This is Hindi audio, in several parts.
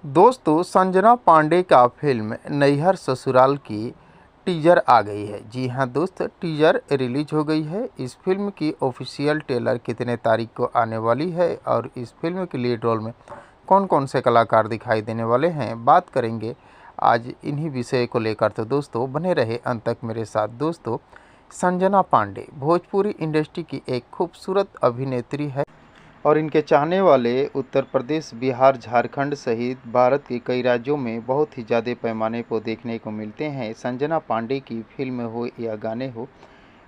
दोस्तों, संजना पांडे का फिल्म नैहर ससुराल की टीजर आ गई है। जी हां दोस्त, टीजर रिलीज हो गई है। इस फिल्म की ऑफिशियल ट्रेलर कितने तारीख को आने वाली है और इस फिल्म के लीड रोल में कौन कौन से कलाकार दिखाई देने वाले हैं, बात करेंगे आज इन्हीं विषय को लेकर। तो दोस्तों बने रहे अंत तक मेरे साथ। दोस्तों, संजना पांडे भोजपुरी इंडस्ट्री की एक खूबसूरत अभिनेत्री है और इनके चाहने वाले उत्तर प्रदेश, बिहार, झारखंड सहित भारत के कई राज्यों में बहुत ही ज़्यादा पैमाने पर देखने को मिलते हैं। संजना पांडे की फिल्म हो या गाने हो,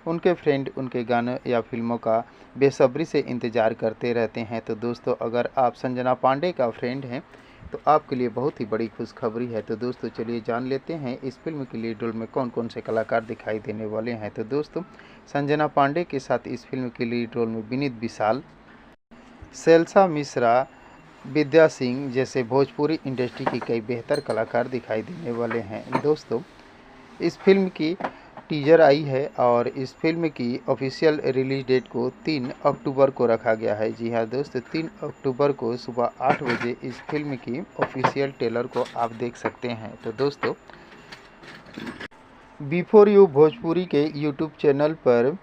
उनके फ्रेंड उनके गानों या फिल्मों का बेसब्री से इंतज़ार करते रहते हैं। तो दोस्तों, अगर आप संजना पांडे का फ्रेंड हैं तो आपके लिए बहुत ही बड़ी खुशखबरी है। तो दोस्तों चलिए जान लेते हैं इस फिल्म के लीड रोल में कौन कौन से कलाकार दिखाई देने वाले हैं। तो दोस्तों, संजना पांडे के साथ इस फिल्म के लीड रोल में विनीत विशाल, सेल्सा मिश्रा, विद्या सिंह जैसे भोजपुरी इंडस्ट्री के कई बेहतर कलाकार दिखाई देने वाले हैं। दोस्तों, इस फिल्म की टीजर आई है और इस फिल्म की ऑफिशियल रिलीज डेट को 3 अक्टूबर को रखा गया है। जी हाँ दोस्तों, 3 अक्टूबर को सुबह 8 बजे इस फिल्म की ऑफिशियल ट्रेलर को आप देख सकते हैं। तो दोस्तों, बिफोर यू भोजपुरी के यूट्यूब चैनल पर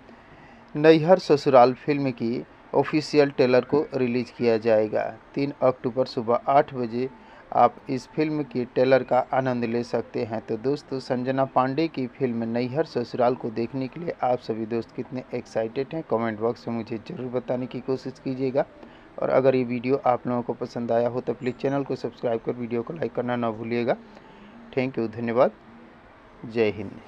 नैहर ससुराल फिल्म की ऑफिशियल ट्रेलर को रिलीज़ किया जाएगा। 3 अक्टूबर सुबह 8 बजे आप इस फिल्म की ट्रेलर का आनंद ले सकते हैं। तो दोस्तों, संजना पांडे की फिल्म नैहर ससुराल को देखने के लिए आप सभी दोस्त कितने एक्साइटेड हैं, कमेंट बॉक्स में मुझे ज़रूर बताने की कोशिश कीजिएगा। और अगर ये वीडियो आप लोगों को पसंद आया हो तो प्लीज़ चैनल को सब्सक्राइब कर वीडियो को लाइक करना ना भूलिएगा। थैंक यू, धन्यवाद, जय हिंद।